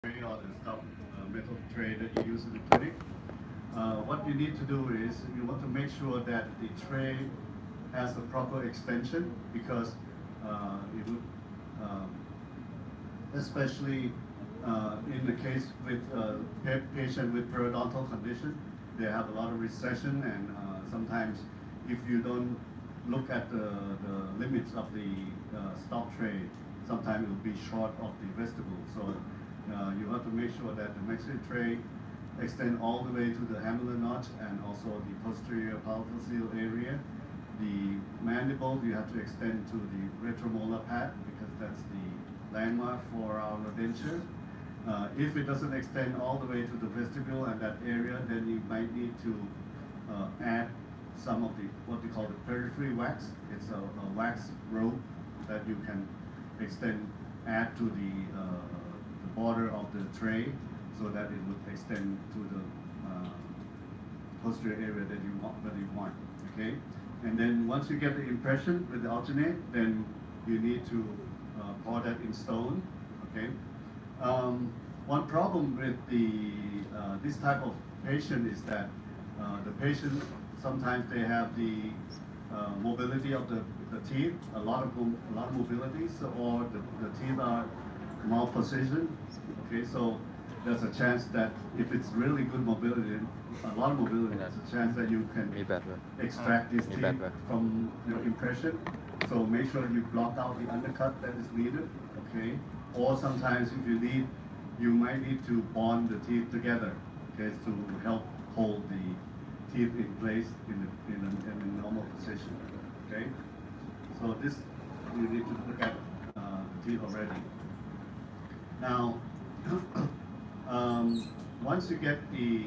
tray or the stop metal tray that you use in the clinic. What you need to do is you want to make sure that the tray has a proper extension because it would, um, especially in the case with patient with periodontal condition, they have a lot of recession and sometimes if you don't look at the limits of the stop tray, sometimes it will be short of the vestibule. So you have to make sure that the maxillary tray extend all the way to the hamular notch and also the posterior palatal seal area. The mandible you have to extend to the retromolar pad because that's the landmark for our denture. If it doesn't extend all the way to the vestibule and that area, then you might need to add some of the what we call the periphery wax. It's a wax rope that you can add to the border of the tray so that it would extend to the posterior area that you want. Okay, and then once you get the impression with the alternate, then you need to pour that in stone. Okay. One problem with this type of patient is that the patient sometimes they have the mobility of the teeth, a lot of mobility, so, or the teeth are malpositioned. Okay, so there's a chance that if it's really good mobility, a lot of mobility, there's a chance that you can extract these teeth from your impression. So make sure you block out the undercut that is needed. Okay, or sometimes if you need, you might need to bond the teeth together. Okay, to help hold the teeth in place in a normal position. Okay, so this you need to look at the teeth already. Now, once you get the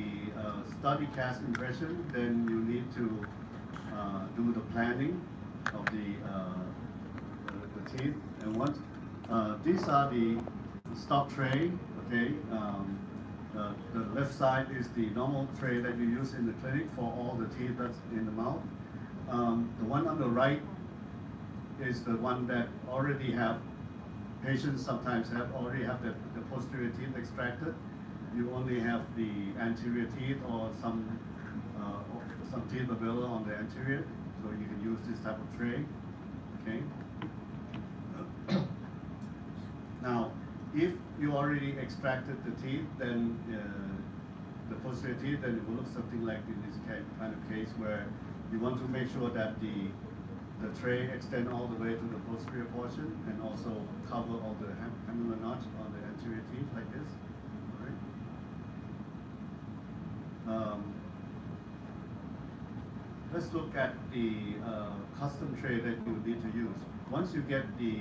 study cast impression, then you need to do the planning of the teeth. And once these are the stop tray. Okay, the left side is the normal tray that you use in the clinic for all the teeth that's in the mouth. The one on the right is the one that already have patients sometimes already have the posterior teeth extracted. You only have the anterior teeth or some teeth available on the anterior, so you can use this type of tray. Okay. Now, if you already extracted the teeth, then the posterior teeth, then it will look something like in this kind of case where you want to make sure that the tray extend all the way to the posterior portion and also cover all the hamular notch on the anterior teeth like this. All right. Let's look at the custom tray that you need to use. Once you get the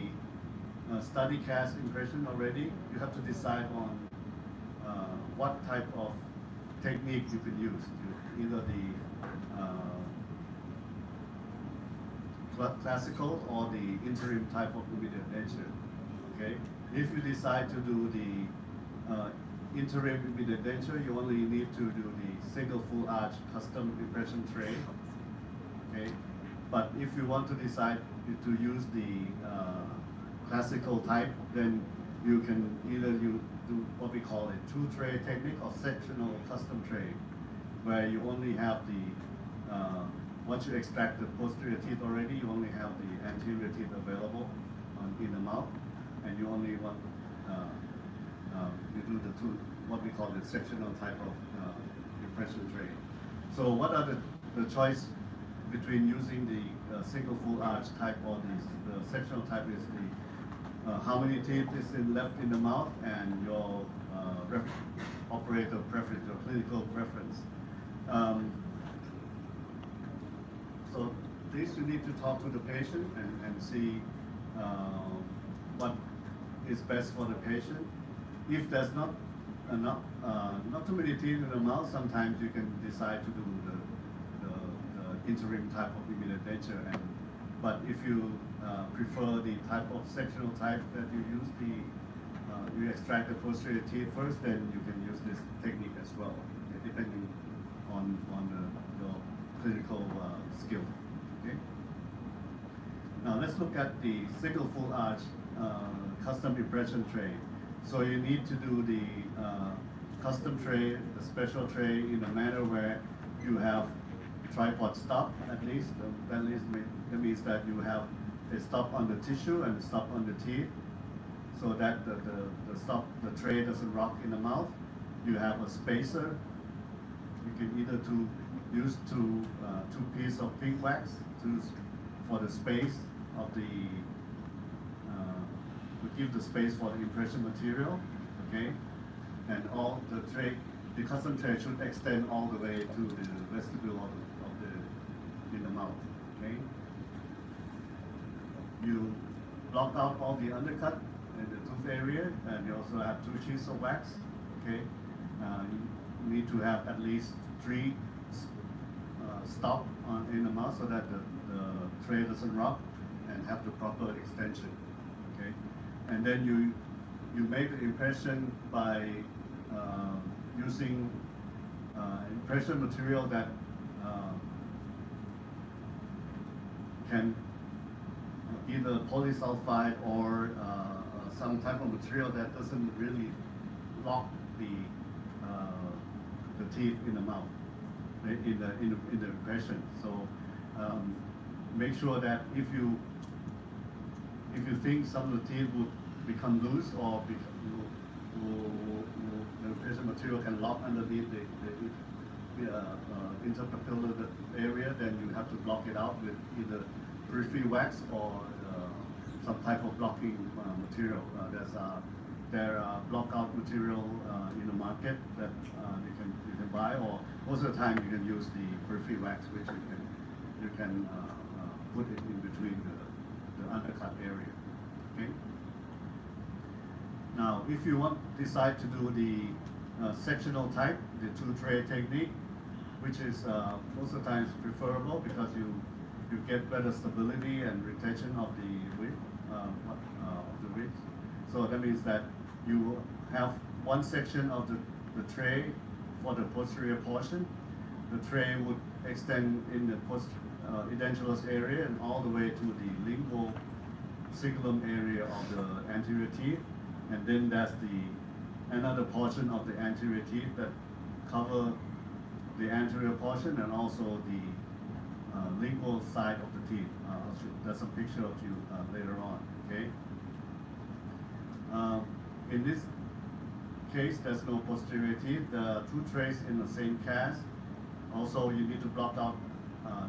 study cast impression already, you have to decide on what type of technique you can use. Either the classical or the interim type of immediate denture. Okay, if you decide to do the interim immediate denture, you only need to do the single full arch custom impression tray. Okay, but if you want to decide to use the classical type, then you can either do what we call a two-tray technique or sectional custom tray, where you only have the once you extract the posterior teeth already, you only have the anterior teeth available in the mouth, and you only want you do the two what we call the sectional type of impression tray. So what are the choice between using the single full arch type or the sectional type is the how many teeth is left in the mouth and your operator preference, your clinical preference. So this you need to talk to the patient and see what is best for the patient. If there's not too many teeth in the mouth, sometimes you can decide to do the interim type of immediate denture. But if you prefer the type of sectional type that you use, you extract the posterior teeth first, then you can use this technique as well, depending on your clinical skill. Okay. Now let's look at the single full arch custom impression tray. So you need to do the custom tray, the special tray in a manner where you have tripod stop at least. That means that you have a stop on the tissue and a stop on the teeth, so that the tray doesn't rock in the mouth. You have a spacer. You can either use two pieces of pink wax for the space of the to give the space for the impression material, okay? And all the custom tray should extend all the way to the vestibule of the in the mouth, okay? You block out all the undercut in the tooth area, and you also have 2 sheets of wax, okay? You need to have at least 3 stop in the mouth so that the tray doesn't rock and have the proper extension, okay? And then you make the impression by using impression material that can either polysulfide or some type of material that doesn't really lock the teeth in the mouth in the impression. So make sure that if you think some of the teeth would become loose or the impression material can lock underneath the interpapillar area, then you have to block it out with either periphery wax or some type of blocking material. There are blockout material in the market that you can buy, or most of the time you can use the periphery wax, which you can put it in between the undercut area. Okay. Now, if you decide to do the sectional type, the 2-tray technique, which is most of the times preferable because you get better stability and retention of the width. So that means that you have one section of the tray for the posterior portion. The tray would extend in the edentulous area and all the way to the lingual cingulum area of the anterior teeth, and then that's another portion of the anterior teeth that cover the anterior portion and also the lingual side of the teeth. That's a picture of you later on. Okay. In this case, there's no posterior teeth. There are 2 trays in the same cast. Also, you need to block out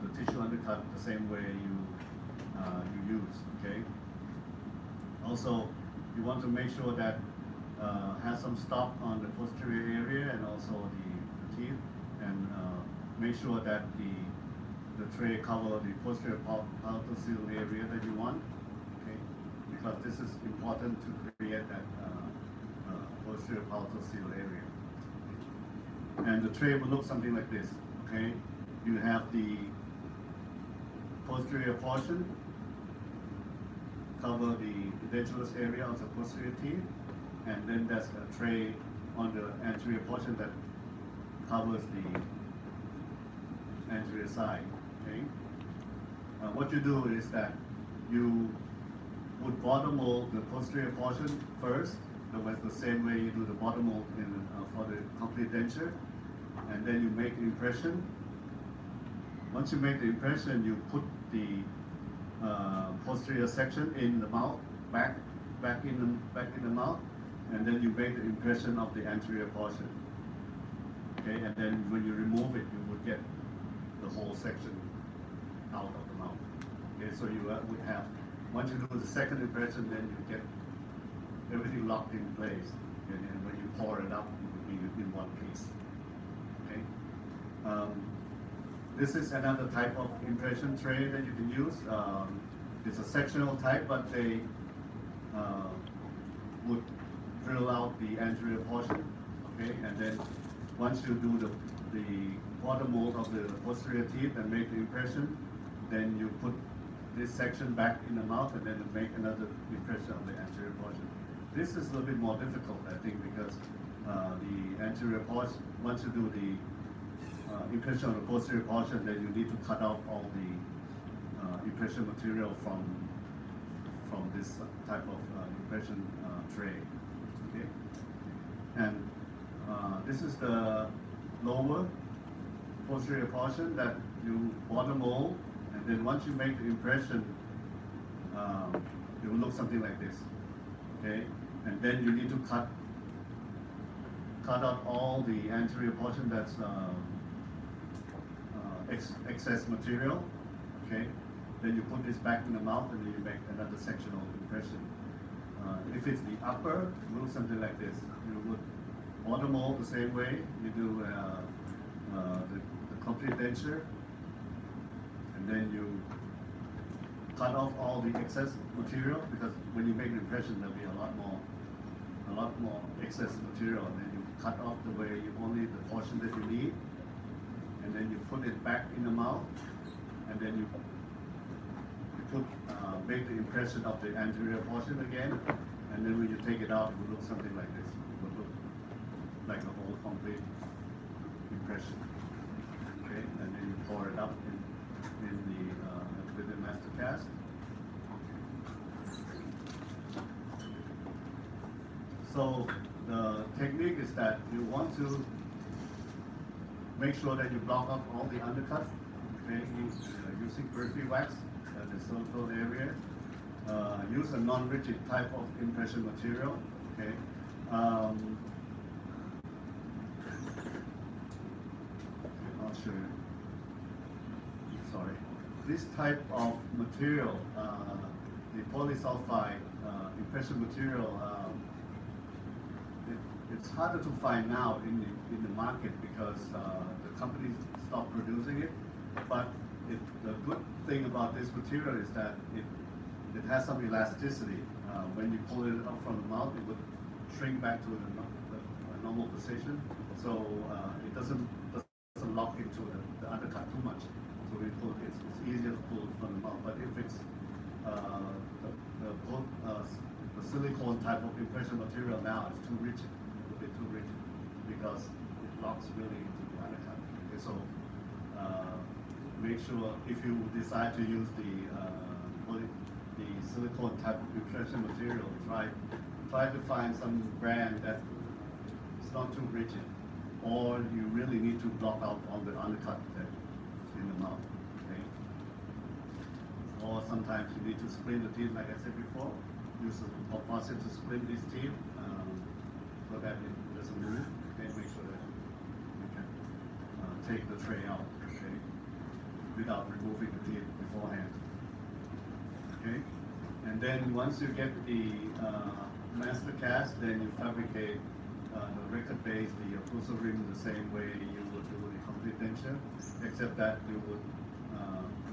the tissue undercut the same way you use. Okay. Also, you want to make sure that has some stop on the posterior area and also the teeth, and make sure that the tray cover the posterior palatal seal area that you want. Okay, because this is important to create that posterior palatal seal area. And the tray will look something like this. Okay, you have the posterior portion cover the edentulous area of the posterior teeth, and then there's a tray on the anterior portion that covers the anterior side. Okay. What you do is that you would bottom mold the posterior portion first. That's the same way you do the bottom mold for the complete denture, and then you make the impression. Once you make the impression, you put the posterior section in the mouth, back in the mouth, and then you make the impression of the anterior portion. Okay, and then when you remove it, you would get the whole section out of the mouth. Okay, so you would have, once you do the second impression, then you get everything locked in place. Okay, and when you pour it up, it would be in one piece. Okay. This is another type of impression tray that you can use. It's a sectional type, but they would drill out the anterior portion. Okay, and then once you do the bottom mold of the posterior teeth and make the impression, then you put this section back in the mouth and then make another impression of the anterior portion. This is a little bit more difficult, I think, because the anterior portion, once you do the impression of the posterior portion, then you need to cut out all the impression material from this type of impression tray. Okay. And this is the lower posterior portion that you bottom mold, and then once you make the impression, it will look something like this. Okay, and then you need to cut out all the anterior portion that's excess material. Okay, then you put this back in the mouth, and then you make another sectional impression. If it's the upper, it will look something like this. You would bottom mold the same way you do the complete denture, and then you cut off all the excess material, because when you make an impression, there'll be a lot more excess material, and then you cut off the way you only the portion that you need, and then you put it back in the mouth, and then you make the impression of the anterior portion again, and then when you take it out, it will look something like this. It will look like a whole complete impression. Okay, and then you pour it up in the with the master cast. So the technique is that you want to make sure that you block up all the undercut. Okay, using periphery wax at the silicone area. Use a non-rigid type of impression material. Okay. I'll show you. Sorry. This type of material, the polysulfide impression material, it's harder to find now in the market because the companies stopped producing it. But the good thing about this material is that it has some elasticity. When you pull it up from the mouth, it would shrink back to the normal position. So it doesn't lock into the undercut too much. So it's easier to pull from the mouth. But if it's the silicone type of impression material now, it's too rigid, a bit too rigid, because it locks really into the undercut. Okay, so make sure if you decide to use the silicone type of impression material, try to find some brand that is not too rigid, or you really need to block out all the undercut that in the mouth. Okay? Or sometimes you need to splint the teeth, like I said before. Use a faucet to splint these teeth so that it doesn't move. Okay, make sure that you can take the tray out, okay, without removing the teeth beforehand. Okay, and then once you get the master cast, then you fabricate the record base, the occlusal rim, the same way you would do the complete denture, except that you would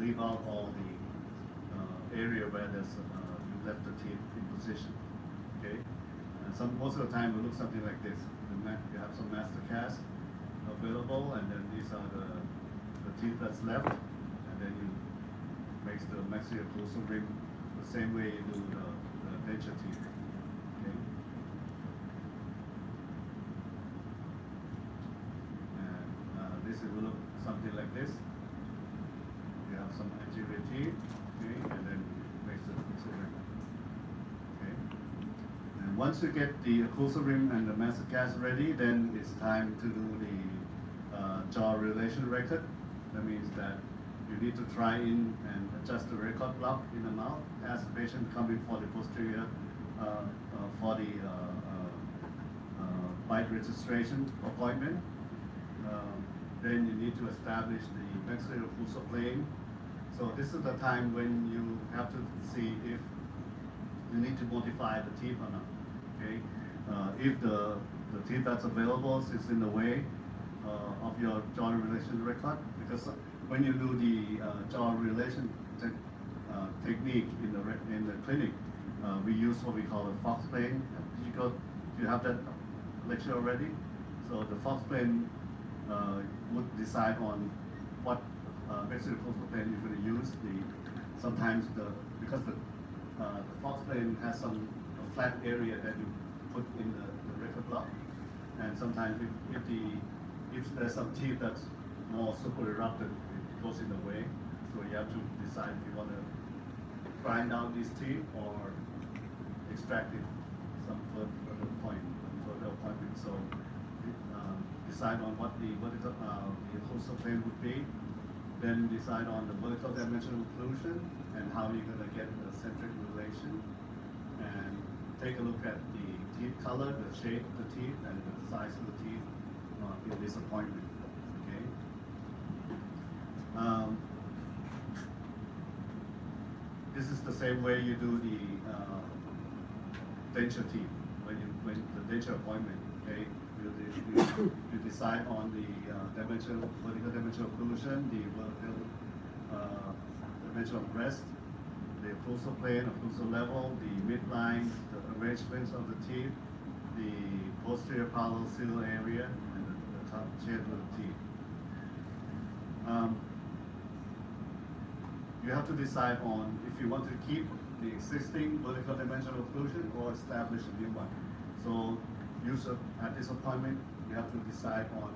leave out all the area where there's you left the teeth in position. Okay, and most of the time it looks something like this. You have some master cast available, and then these are the teeth that's left, and then you make the maxillary occlusal rim the same way you do the denture teeth. Okay. And this will look something like this. You have some anterior teeth, okay, and then make the occlusal rim. Okay. And once you get the occlusal rim and the master cast ready, then it's time to do the jaw relation record. That means that you need to try in and adjust the record block in the mouth as the patient coming for the posterior for the bite registration appointment. Then you need to establish the maxillary occlusal plane. So this is the time when you have to see if you need to modify the teeth or not. Okay, if the teeth that's available is in the way of your jaw relation record, because when you do the jaw relation technique in the clinic, we use what we call a Fox plane. Do you have that lecture already? So the Fox plane would decide on what maxillary occlusal plane you're going to use. Sometimes because the Fox plane has some flat area that you put in the record block, and sometimes if there's some teeth that's more super erupted, it goes in the way. So you have to decide if you want to grind down these teeth or extract it some further point, further appointment. So decide on what the vertical, the occlusal plane would be, then decide on the vertical dimensional occlusion and how you're going to get the centric relation, and take a look at the teeth color, the shape of the teeth, and the size of the teeth in this appointment. Okay. This is the same way you do the denture teeth when the denture appointment. Okay, you decide on the vertical dimensional occlusion, the vertical dimensional rest, the occlusal plane, occlusal level, the midline, the arrangements of the teeth, the posterior palatal area, and the top shape of the teeth. You have to decide on if you want to keep the existing vertical dimensional occlusion or establish a new one. So at this appointment, you have to decide on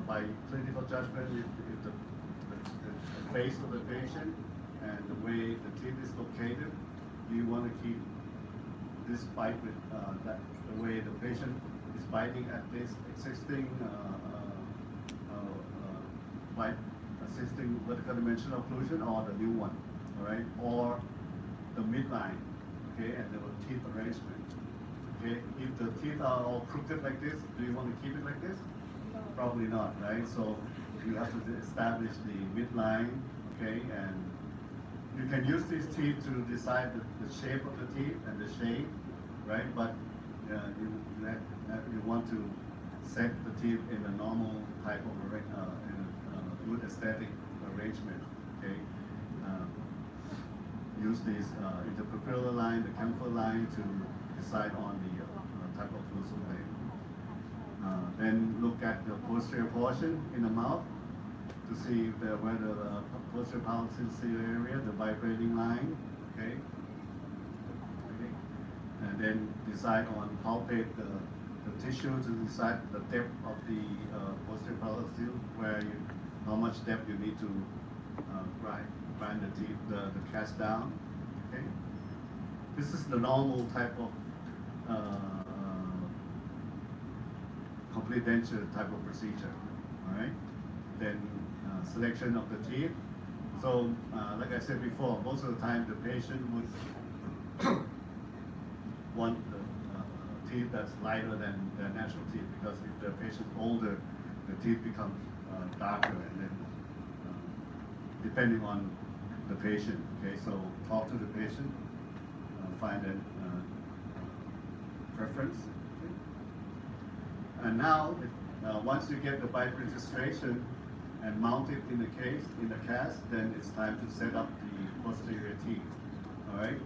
by clinical judgment if the face of the patient and the way the teeth is located. Do you want to keep this bite with the way the patient is biting at this existing bite, existing vertical dimensional occlusion, or the new one, all right, or the midline, okay, and the teeth arrangement. Okay, if the teeth are all crooked like this, do you want to keep it like this? Probably not, right? So you have to establish the midline, okay, and you can use these teeth to decide the shape of the teeth and the shape, right? But you want to set the teeth in a normal type of good aesthetic arrangement, okay? Use these interpupillar line, the chamfer line to decide on the type of occlusal plane. Then look at the posterior portion in the mouth to see where the posterior palatal area, the vibrating line, okay? And then decide on palpate the tissue to decide the depth of the posterior palatal, how much depth you need to grind the teeth, the cast down. Okay, this is the normal type of complete denture type of procedure. All right. Then selection of the teeth. So, like I said before, most of the time the patient would want the teeth that's lighter than their natural teeth, because if the patient's older, the teeth become darker, and then depending on the patient. Okay, so talk to the patient, find a preference. Okay. And now, once you get the bite registration and mount it in the cast, then it's time to set up the posterior teeth. All right.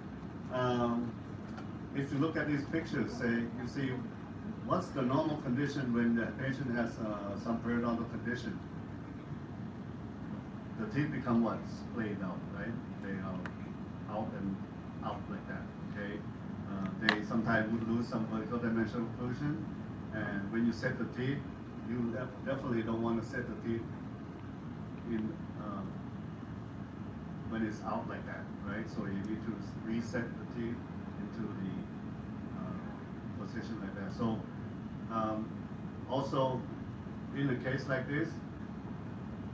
If you look at these pictures, you see what's the normal condition when the patient has some periodontal condition. The teeth become what? Splayed out, right? They are out and out like that, okay? They sometimes would lose some vertical dimensional occlusion, and when you set the teeth, you definitely don't want to set the teeth in when it's out like that, right? So you need to reset the teeth into the position like that. So also, in a case like this,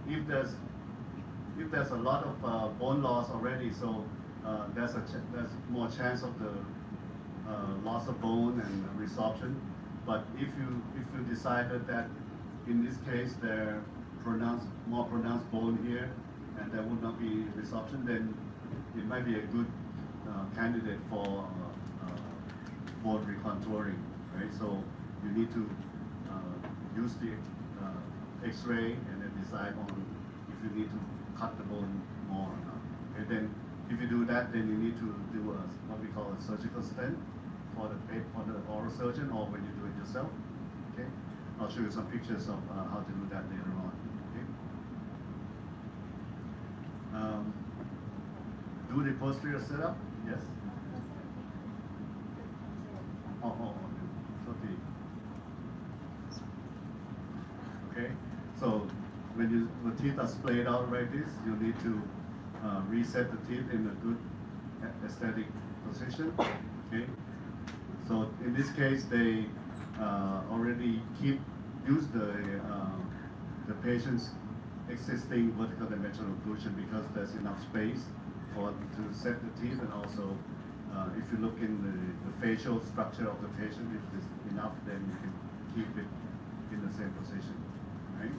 if there's a lot of bone loss already, so there's more chance of the loss of bone and resorption. But if you decided that in this case there more pronounced bone here, and there would not be resorption, then it might be a good candidate for bone recontouring, right? So you need to use the X-ray and then decide on if you need to cut the bone more or not. Okay, then if you do that, then you need to do what we call a surgical stent for the oral surgeon, or when you do it yourself. Okay, I'll show you some pictures of how to do that later on. Okay. Do the posterior setup. Yes. Okay, so when the teeth are splayed out like this, you need to reset the teeth in a good aesthetic position. Okay, so in this case, they already use the patient's existing vertical dimensional occlusion because there's enough space to set the teeth, and also if you look in the facial structure of the patient, if there's enough, then you can keep it in the same position, right?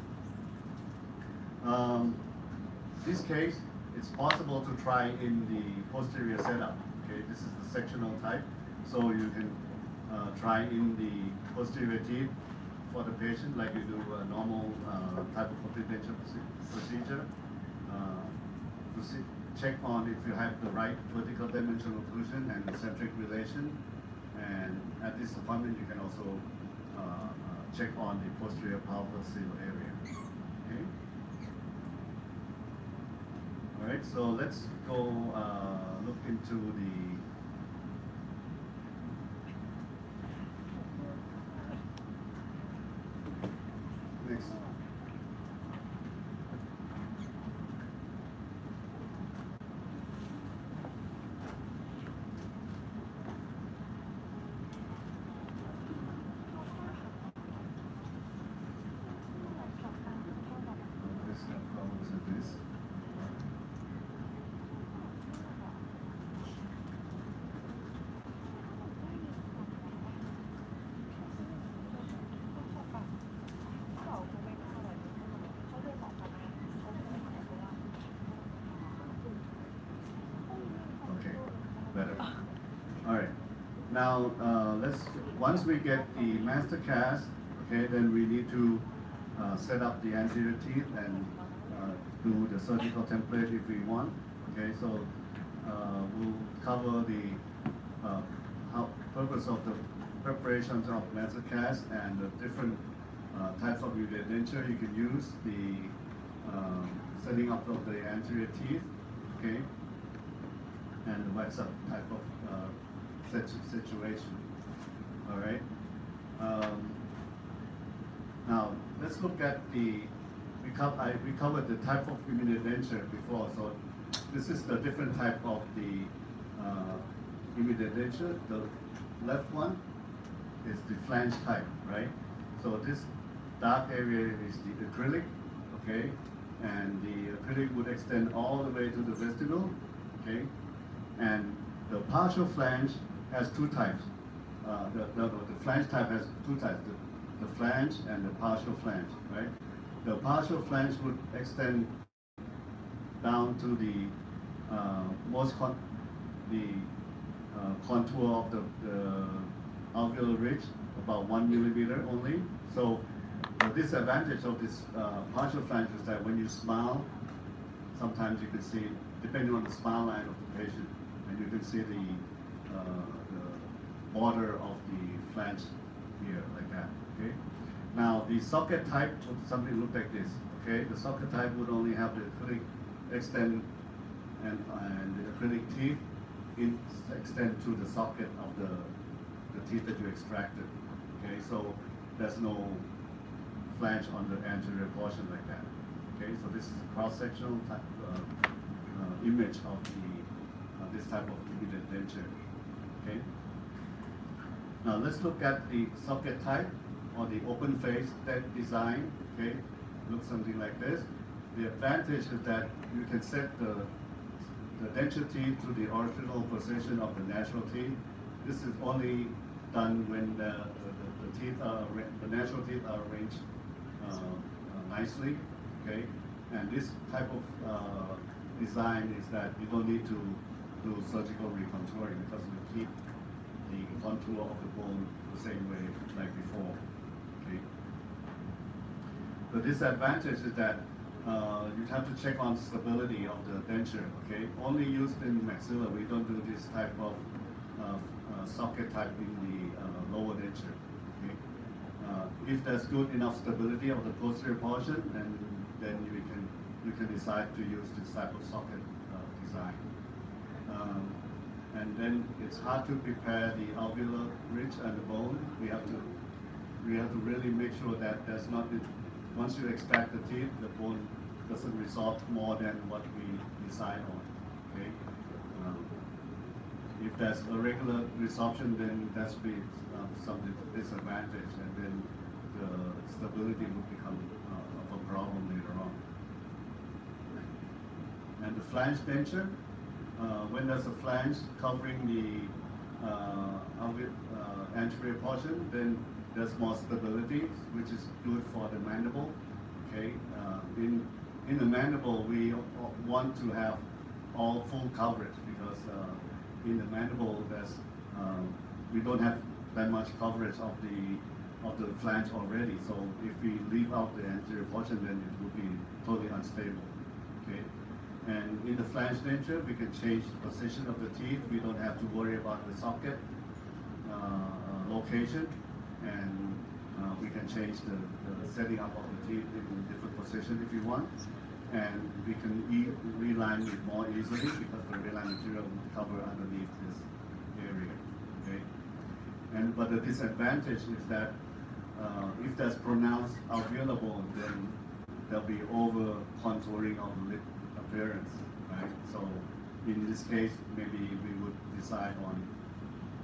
This case, it's possible to try in the posterior setup. Okay, this is the sectional type, so you can try in the posterior teeth for the patient, like you do a normal type of complete denture procedure. To check on if you have the right vertical dimensional occlusion and centric relation. And at this appointment, you can also check on the posterior palpal seal area. Okay. All right. So let's go look into the next. Okay, better. All right. Now once we get the master cast, okay, then we need to set up the anterior teeth and do the surgical template if we want. Okay, so we'll cover the purpose of the preparations of master cast and the different types of denture you can use, the setting up of the anterior teeth, okay, and the wax up type of situation. All right. Now let's look at we covered the type of denture before. So this is the different type of the denture. The left one is the flange type, right? So this dark area is the acrylic, okay, and the acrylic would extend all the way to the vestibule, okay, and the partial flange has two types. The flange type has two types, the flange and the partial flange, right? The partial flange would extend down to the contour of the alveolar ridge, about 1 millimeter only. So the disadvantage of this partial flange is that when you smile, sometimes you can see, depending on the smile line of the patient, and you can see the border of the flange here, like that. Okay. Now the socket type would something look like this. Okay. The socket type would only have the acrylic extend and the acrylic teeth extend to the socket of the teeth that you extracted. Okay. So there's no flange on the anterior portion like that. Okay. So this is a cross-sectional type image of this type of denture. Okay. Now let's look at the socket type or the open face design. Okay, looks something like this. The advantage is that you can set the denture teeth to the original position of the natural teeth. This is only done when the natural teeth are arranged nicely. Okay, and this type of design is that you don't need to do surgical recontouring because you keep the contour of the bone the same way like before. Okay. The disadvantage is that you have to check on stability of the denture. Okay, only used in maxilla. We don't do this type of socket type in the lower denture. Okay. If there's good enough stability of the posterior portion, then you can decide to use this type of socket design. And then it's hard to prepare the alveolar ridge and the bone. We have to really make sure that there's not, once you extract the teeth, the bone doesn't resolve more than what we decide on. Okay. If there's a regular resorption, then that's be some disadvantage, and then the stability will become of a problem later on. And the flange denture, when there's a flange covering the anterior portion, then there's more stability, which is good for the mandible. Okay, in the mandible, we want to have all full coverage because in the mandible, we don't have that much coverage of the flange already. So if we leave out the anterior portion, then it will be totally unstable. Okay, and in the flange denture, we can change the position of the teeth. We don't have to worry about the socket location, and we can change the setting up of the teeth in different position if you want. And we can reline it more easily because the reline material will cover underneath this area. Okay, but the disadvantage is that if there's pronounced alveolar bone, then there'll be over contouring of lip appearance, right? So in this case, maybe we would decide on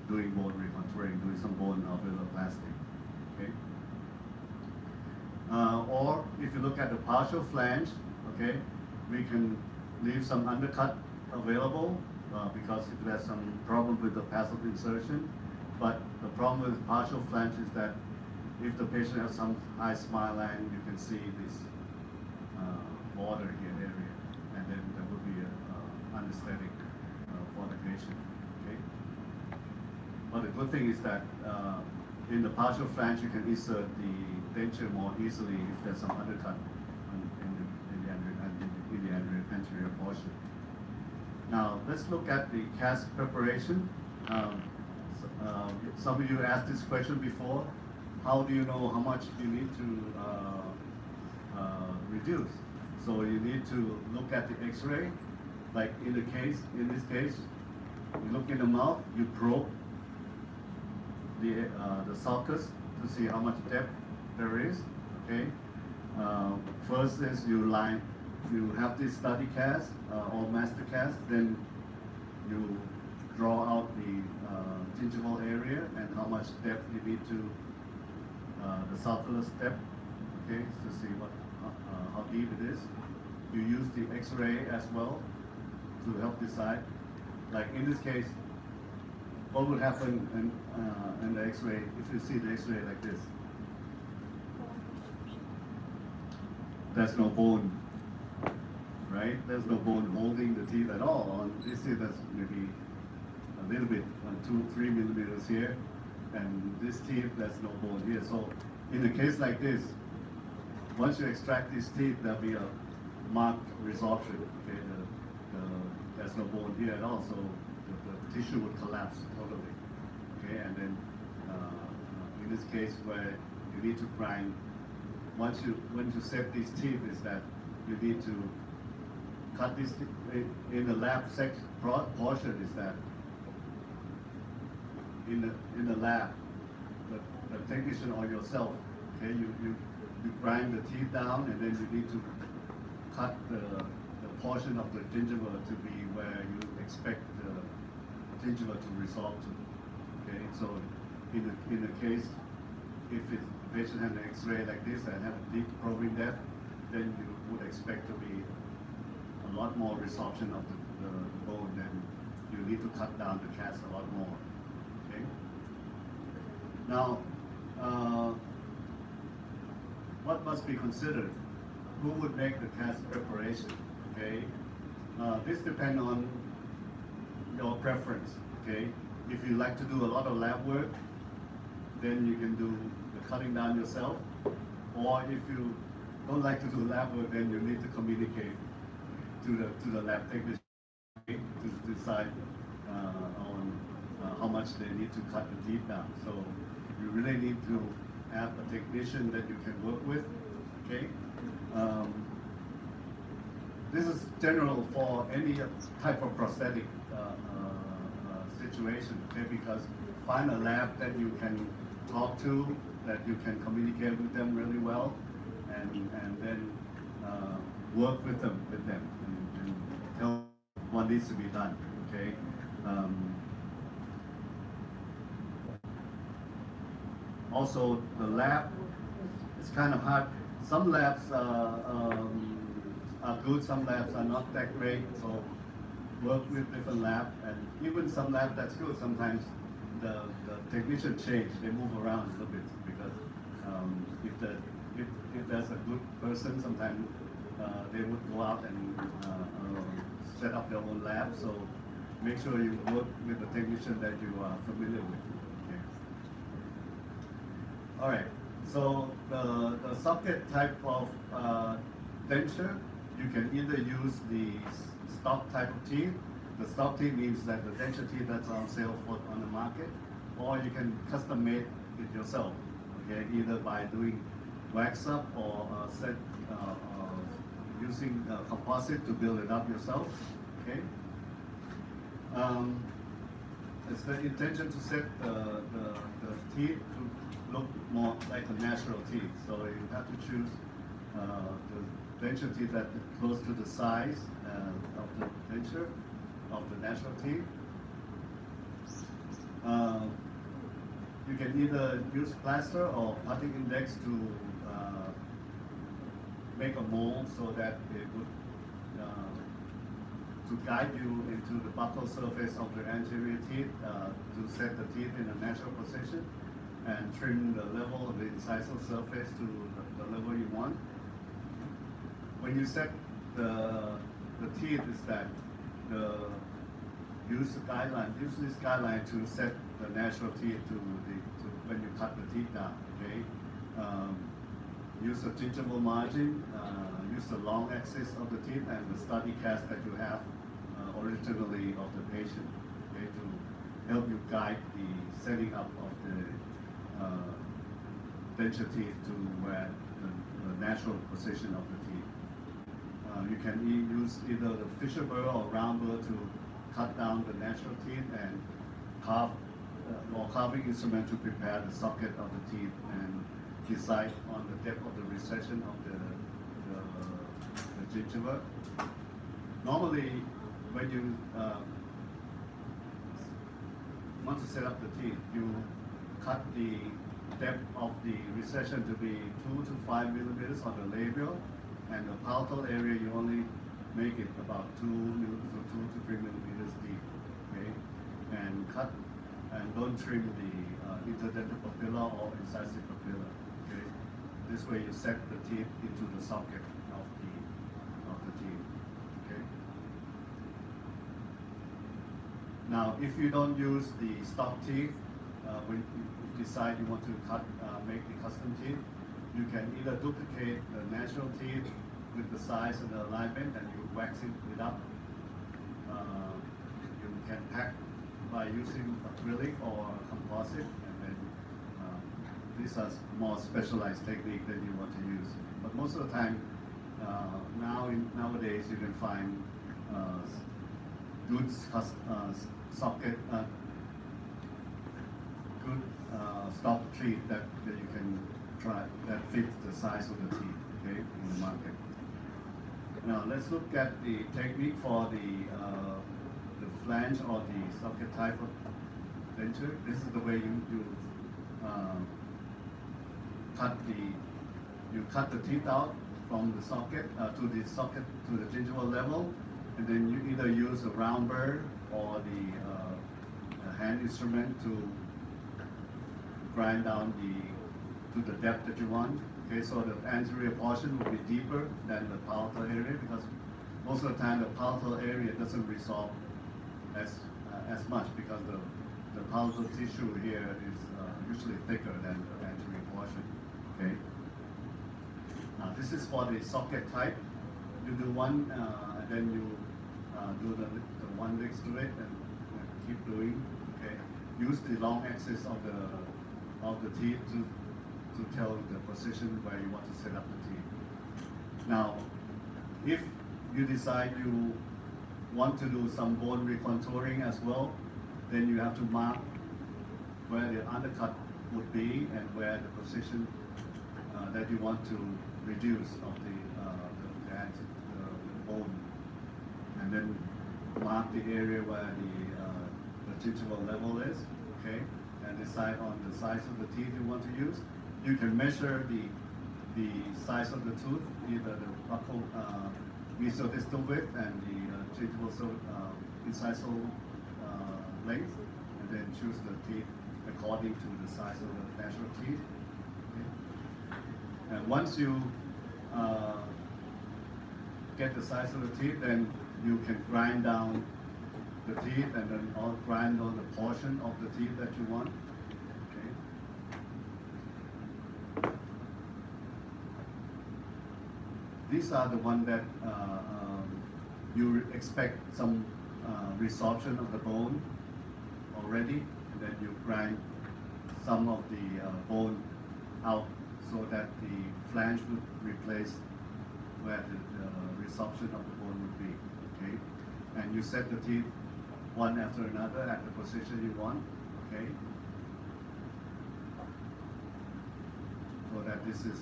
doing bone recontouring, doing some bone alveoloplasty. Okay. Or if you look at the partial flange, okay, we can leave some undercut available because if there's some problem with the passive insertion. But the problem with partial flange is that if the patient has some high smile line, you can see this border here area, and then there will be an anesthetic for the patient. Okay. But the good thing is that in the partial flange, you can insert the denture more easily if there's some undercut in the anterior portion. Now let's look at the cast preparation. Some of you asked this question before. How do you know how much you need to reduce? So you need to look at the X-ray. Like in this case, you look in the mouth, you probe the sulcus to see how much depth there is. Okay. First is you have this study cast or master cast, then you draw out the gingival area and how much depth you need to the sulculus depth. Okay, to see how deep it is. You use the X-ray as well to help decide. Like in this case, what would happen in the X-ray if you see the X-ray like this? There's no bone, right? There's no bone holding the teeth at all. On this teeth, there's maybe a little bit, 2-3 millimeters here, and this teeth, there's no bone here. So in a case like this, once you extract these teeth, there'll be a marked resorption. Okay, there's no bone here at all, so the tissue would collapse totally. Okay, and then in this case where you need to grind, when you set these teeth, is that you need to cut this in the lab portion. Is that in the lab, the technician or yourself, okay, you grind the teeth down, and then you need to cut the portion of the gingiva to be where you expect the gingiva to resolve to. Okay, so in the case, if the patient has an X-ray like this and have a deep probing depth, then you would expect to be a lot more resorption of the bone. Then you need to cut down the cast a lot more. Okay. Now, what must be considered? Who would make the cast preparation? Okay, this depends on your preference. Okay, if you like to do a lot of lab work, then you can do the cutting down yourself. Or if you don't like to do lab work, then you need to communicate to the lab technician to decide on how much they need to cut the teeth down. So you really need to have a technician that you can work with. Okay. This is general for any type of prosthetic situation, okay? Because find a lab that you can talk to, that you can communicate with them really well, and then work with them and tell what needs to be done, okay? Also, the lab, it's kind of hard. Some labs are good, some labs are not that great, so work with different lab, and even some lab that's good, sometimes the technician change, they move around a little bit, because if, the, if there's a good person, sometimes they would go out and set up their own lab, so make sure you work with the technician that you are familiar with. Okay. All right, so the socket type of denture, you can either use the stock type of teeth. The stock teeth means that the denture teeth that's on sale for, on the market, or you can custom make it yourself. Okay, either by doing wax up or using composite to build it up yourself. Okay. It's the intention to set the teeth to look more like a natural teeth. So you have to choose the denture teeth that is close to the size of the denture of the natural teeth. You can either use plaster or putty index to make a mold so that it would to guide you into the buccal surface of the anterior teeth to set the teeth in a natural position and trim the level of the incisal surface to the level you want. When you set the teeth, is that use this guideline to set the natural teeth to when you cut the teeth down. Okay, use a gingival margin, use the long axis of the teeth and the study cast that you have originally of the patient. Okay, to help you guide the setting up of the denture teeth to where the natural position of the teeth. You can use either the Fisher burr or round burr to cut down the natural teeth and carve or carving instrument to prepare the socket of the teeth and decide on the depth of the recession of the gingiva. Normally, when you want to set up the teeth, you cut the depth of the recession to be 2 to 5 millimeters on the labial, and the palatal area you only make it about 2 millimeters or 2 to 3 millimeters deep. Okay, and cut and don't trim the interdental papilla or incisive papilla. Okay, this way you set the teeth into the socket of the teeth. Okay. Now, if you don't use the stock teeth, when you decide you want to make the custom teeth, you can either duplicate the natural teeth with the size and the alignment, and you wax it up. You can pack by using acrylic or composite, and then these are more specialized technique that you want to use. But most of the time, nowadays you can find good socket, good stock teeth that you can try that fits the size of the teeth. Okay, in the market. Now let's look at the technique for the flange or the socket type of denture. This is the way you cut the teeth out from the socket to the gingival level, and then you either use a round burr or the hand instrument to grind down to the depth that you want. Okay, so the anterior portion will be deeper than the palatal area, because most of the time the palatal area doesn't resolve as much, because the palatal tissue here is usually thicker than the anterior portion. Okay. Now this is for the socket type. You do one, and then you do the one next to it, and keep doing. Okay. Use the long axis of the teeth to tell the position where you want to set up the teeth. Now, if you decide you want to do some bone recontouring as well, then you have to mark where the undercut would be and where the position that you want to reduce of the bone, and then mark the area where the gingival level is. Okay, and decide on the size of the teeth you want to use. You can measure the size of the tooth, either the buccal mesodistal width and the gingival incisal length, and then choose the teeth according to the size of the natural teeth. Okay. And once you get the size of the teeth, then you can grind down the teeth and then grind on the portion of the teeth that you want. Okay. These are the ones that you expect some resorption of the bone already, and then you grind some of the bone out so that the flange would replace where the resorption of the bone would be. Okay, and you set the teeth one after another at the position you want. Okay, so that this is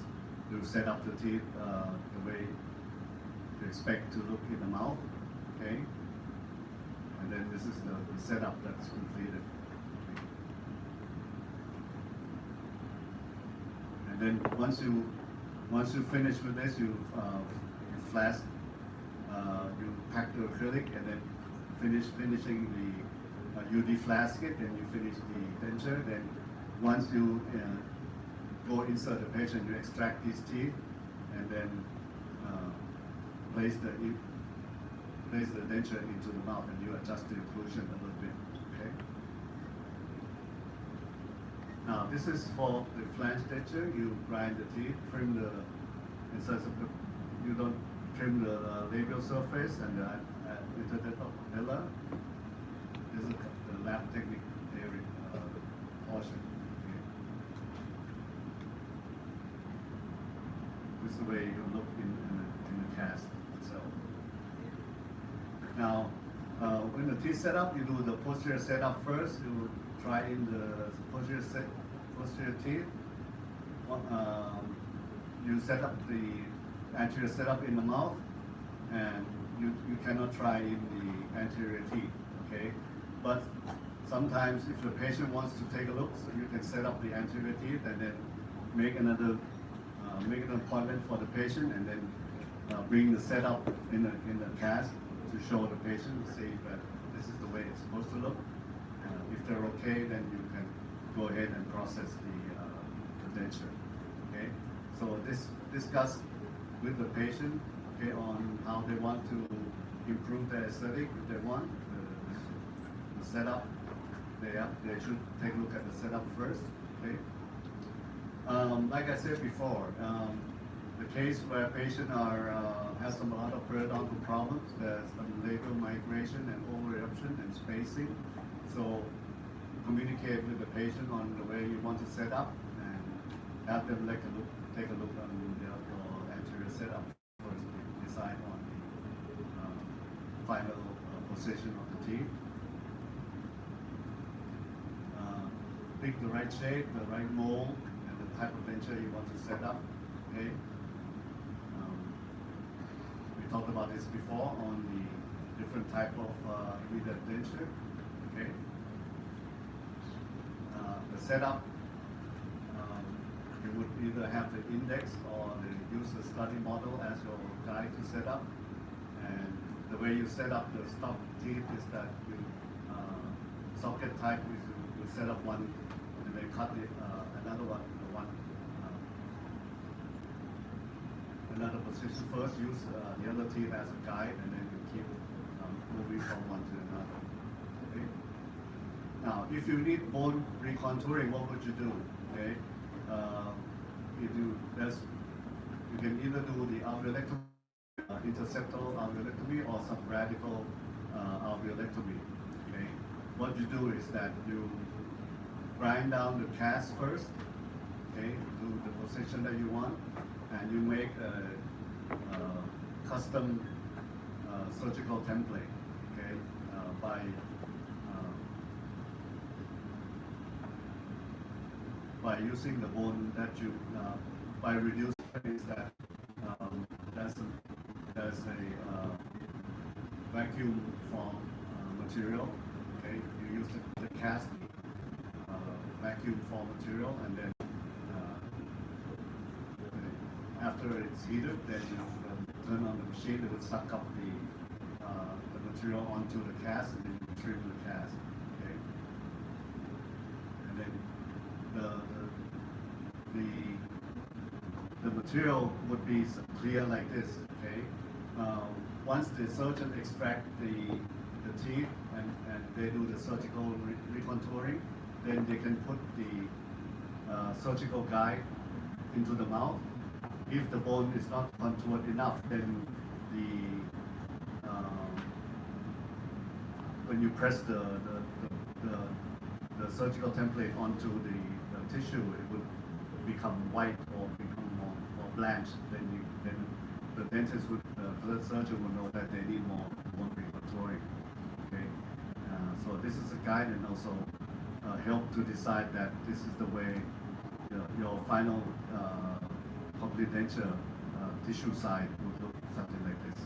to set up the teeth the way you expect to look in the mouth. Okay, and then this is the setup that's completed. And then once you finish with this, you flask, you pack the acrylic, and then finishing the you deflask it, and you finish the denture. Then once you go insert the patient, you extract these teeth, and then place the denture into the mouth, and you adjust the occlusion a little bit. Okay. Now this is for the flange denture. You grind the teeth, trim the incisor. You don't trim the labial surface and the interdental papilla. This is the lab technique area portion. Okay. This is the way you look in the cast itself. Now, when the teeth set up, you do the posterior setup first. You try in the posterior teeth. You set up the anterior setup in the mouth, and you cannot try in the anterior teeth. Okay, but sometimes if the patient wants to take a look, so you can set up the anterior teeth and then make an appointment for the patient, and then bring the setup in the cast to show the patient, see that this is the way it's supposed to look. If they're okay, then you can go ahead and process the denture. Okay, so discuss with the patient, okay, on how they want to improve their aesthetic. If they want the setup, they should take a look at the setup first. Okay. Like I said before, the case where patient has a lot of periodontal problems, there's some labial migration and over-eruption and spacing. So communicate with the patient on the way you want to set up, and have them take a look on your anterior setup first, decide on the final position of the teeth. Pick the right shape, the right mold, and the type of denture you want to set up. Okay. We talked about this before on the different type of denture. Okay. The setup, you would either have the index or use the study model as your guide to set up. And the way you set up the stock teeth is that you socket type is you set up one and then cut another one, another position first. Use the other teeth as a guide, and then you keep moving from one to another. Okay. Now, if you need bone recontouring, what would you do? Okay, you can either do the alveolectomy, interseptal alveolectomy, or subradical alveolectomy. Okay, what you do is that you grind down the cast first. Okay, do the position that you want, and you make a custom surgical template. Okay, by using the bone that you by reducing is that there's a vacuum form material. Okay, you use the cast vacuum form material, and then after it's heated, then turn on the machine. It would suck up the material onto the cast, and then you trim the cast. Okay, and then the material would be clear like this. Okay, once the surgeon extract the teeth and they do the surgical recontouring, then they can put the surgical guide into the mouth. If the bone is not contoured enough, then when you press the surgical template onto the tissue, it would become white or become more blanched. Then the dentist would, the surgeon would know that they need more bone recontouring. Okay, so this is a guide and also help to decide that this is the way your final complete denture tissue side would look something like this.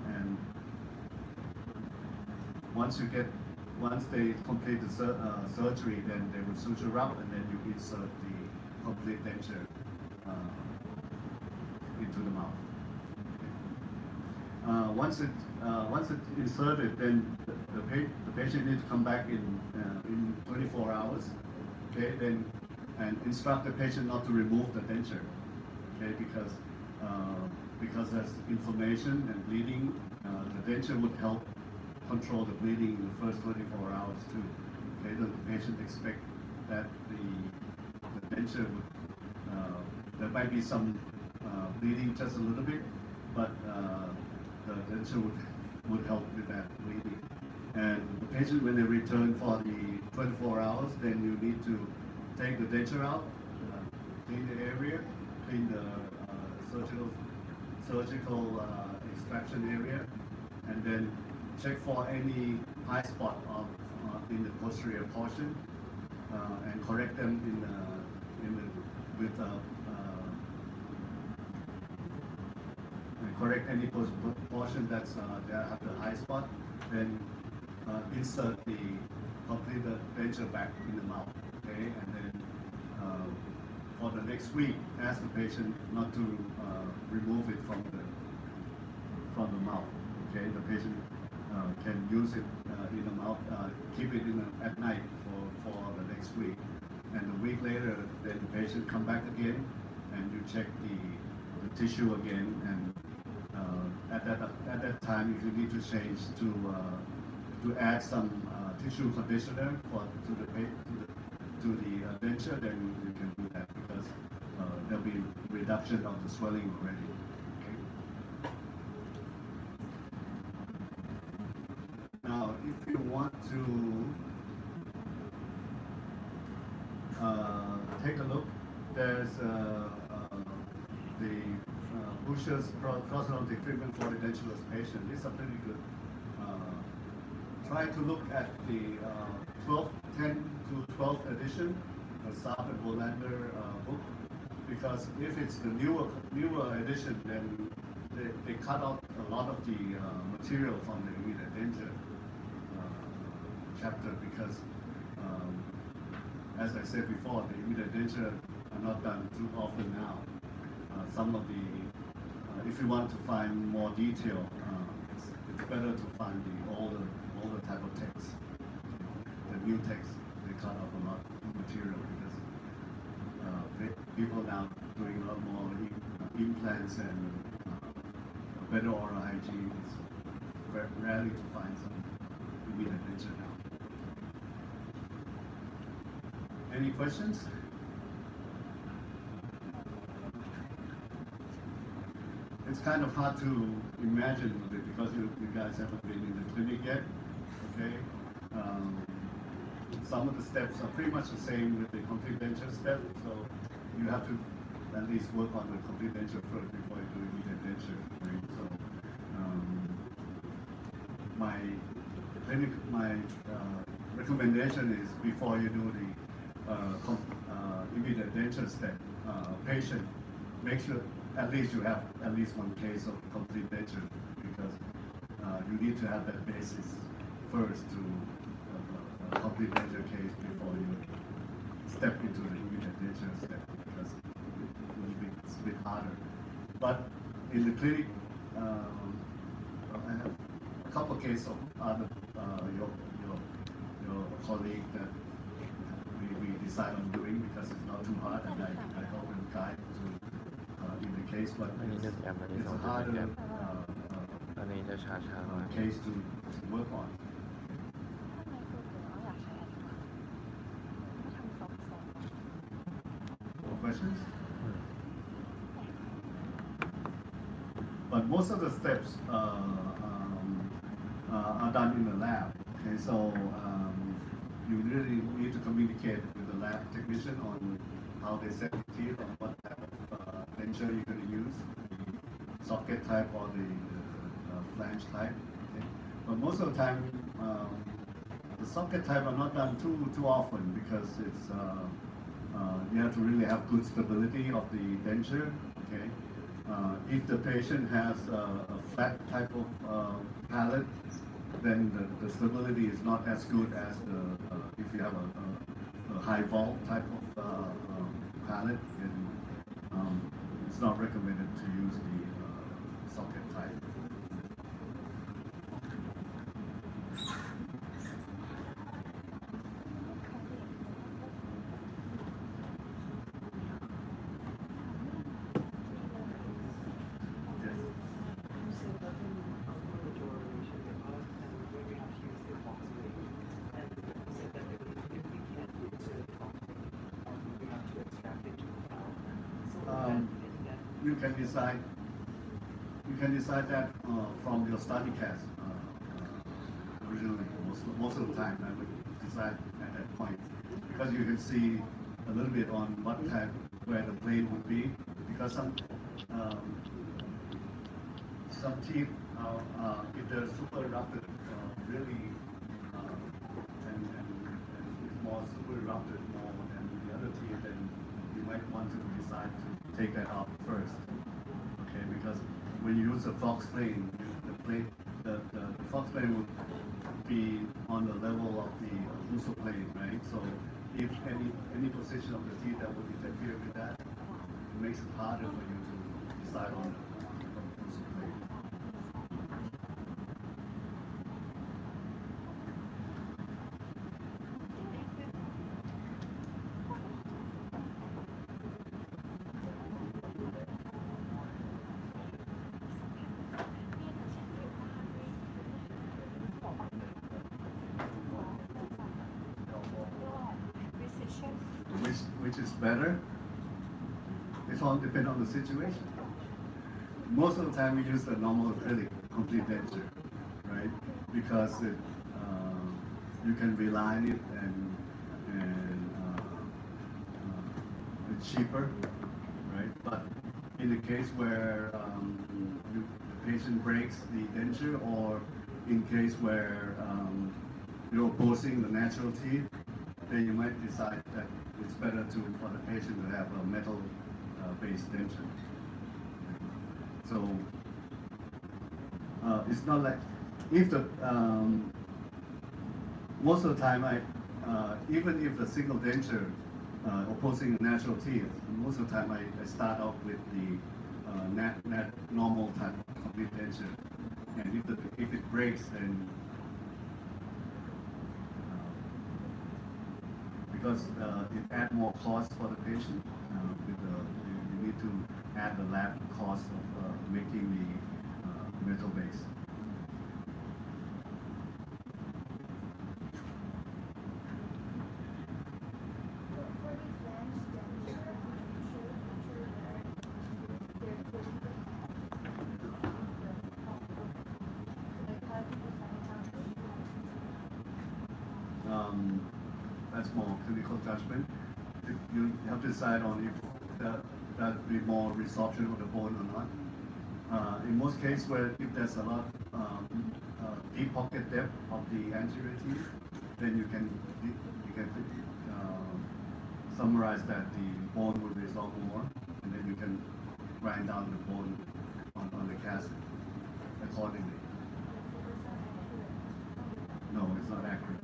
And once they complete the surgery, then they would suture up, and then you insert the complete denture into the mouth. Once it's inserted, then the patient needs to come back in 24 hours. Okay, then and instruct the patient not to remove the denture. Okay, because there's inflammation and bleeding. The denture would help control the bleeding in the first 24 hours too. Okay, the patient expect that the denture would there might be some bleeding just a little bit, but the denture would help with that bleeding. And the patient, when they return for the 24 hours, then you need to take the denture out, clean the area, clean the surgical extraction area, and then check for any high spot in the posterior portion, and correct them correct any portion that's that have the high spot, then insert the complete denture back in the mouth. Okay, and then for the next week, ask the patient not to remove it from the mouth. Okay, the patient can use it in the mouth, keep it at night for the next week, and a week later, then the patient come back again, and you check the tissue again, and at that time, if you need to change to add some tissue conditioner to the denture, then you can do that, because there'll be reduction of the swelling already. Okay. Now, if you want to take a look, there's the Bush's prosthodontic treatment for the dentulous patient. It's a pretty good. Try to look at the 10 to 12th edition, the Saab and Bolander book, because if it's the newer edition, then they cut out a lot of the material from the immediate denture chapter, because as I said before, the immediate denture are not done too often now. Some of the if you want to find more detail, it's better to find the older type of text. The new text, they cut off a lot of material, because people now doing a lot more implants and better oral hygiene. It's rarely to find some immediate denture now. Any questions? It's kind of hard to imagine it, because you guys haven't been in the clinic yet. Okay, some of the steps are pretty much the same with the complete denture step, so you have to at least work on the complete denture first before you do immediate denture. Right? So my recommendation is, before you do the immediate denture step, patient, make sure at least you have at least one case of complete denture, because you need to have that basis first to a complete denture case before you step into the immediate denture step because it's a bit harder. But in the clinic, I have a couple of cases of other your colleague that we decide on doing because it's not too hard, and I help them guide to in the case, but it's a harder อันนี้จะช้าๆหน่อย case to work on. More questions? But most of the steps are done in the lab. Okay, so you really need to communicate with the lab technician on how they set the teeth, on what type of denture you're going to use, the socket type or the flange type. Okay? But most of the time, the socket type are not done too often because it's you have to really have good stability of the denture. Okay. If the patient has a flat type of palate, then the stability is not as good as if you have a high vault type of palate, then it's not recommended to use the socket type. You can decide that from your study cast originally. Most of the time, I would decide at that point because you can see a little bit on what type where the plane would be because some teeth if they're super erupted really and it's more super erupted more than the other teeth, then you might want to decide to take that out first. Okay, because when you use a fox plane, the fox plane would be on the level of the occlusal plane, right? So if any position of the teeth that would interfere with that, it makes it harder for you to decide on the occlusal plane. Which is better? It all depends on the situation. Most of the time we use the normal acrylic complete denture, right? Because you can reline it and it's cheaper, right? But in the case where the patient breaks the denture, or in case where you're opposing the natural teeth, then you might decide that it's better for the patient to have a metal based denture. So it's not like if the most of the time even if the single denture opposing the natural teeth, most of the time I start off with the normal type of complete denture, and if it breaks, then because it adds more cost for the patient. You need to add the lab cost of making the metal base. That's more clinical judgment. You have to decide on if that would be more resorption of the bone or not. In most cases, where if there's a lot deep pocket depth of the anterior teeth, then you can summarize that the bone will resolve more, and then you can grind down the bone on the cast accordingly. No, it's not accurate.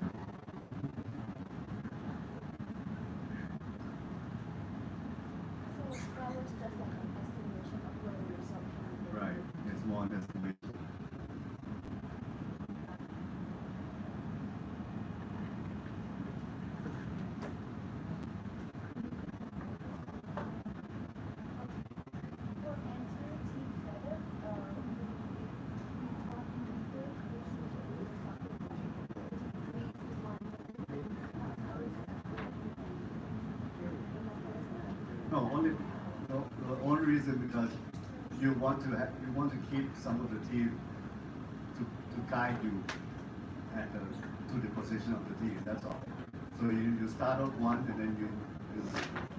So that was just like an estimation of where the result can be. Right. It's more an estimation. For anterior teeth feather, we talked in the first No, the only reason because you want to keep some of the teeth to guide you to the position of the teeth. That's all. So you start out one and then you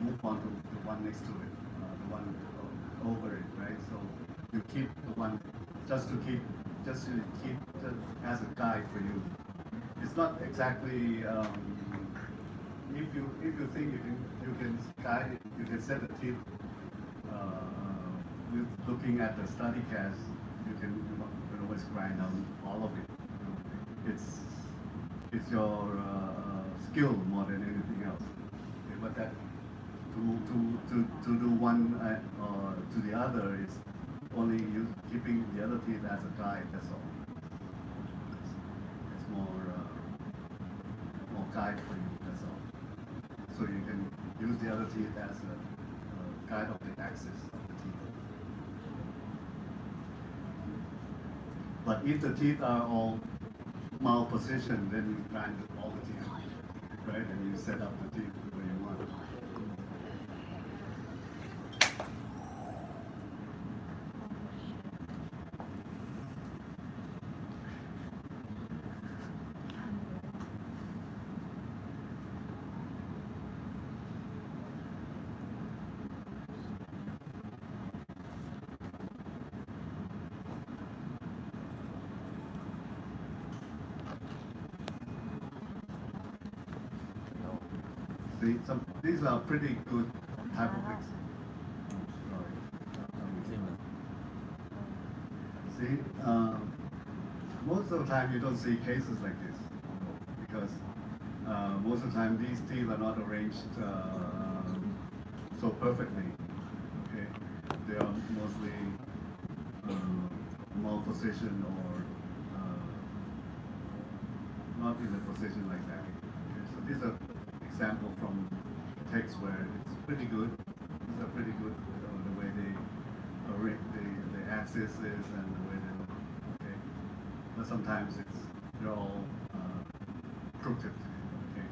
move on to the one next to it, the one over it, right? So you keep the one just to keep as a guide for you. It's not exactly. If you think you can guide it, you can set the teeth with looking at the study cast, you can always grind down all of it. You know. It's your skill more than anything else. Okay, but that to do one or to the other is only you keeping the other teeth as a guide. That's all. It's more guide for you. That's all. So you can use the other teeth as a guide of the axis of the teeth. But if the teeth are all malpositioned, then you grind all the teeth, right? And you set up the teeth where you want. These are pretty good type of things. See, most of the time you don't see cases like this because most of the time these teeth are not arranged so perfectly. Okay, they are mostly malpositioned or not in a position like that. Okay, so these are example from text where it's pretty good. These are pretty good the way they arrange the axis is and the way they look. Okay, but sometimes they're all crooked. Okay.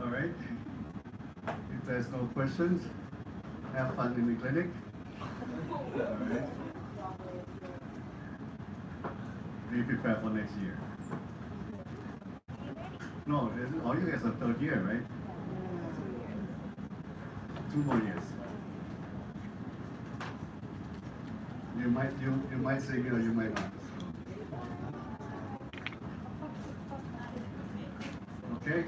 All right. If there's no questions, have fun in the clinic. All right. Be prepared for next year. No, all you guys are third year, right? 2 more years. You might say or you might not. Okay.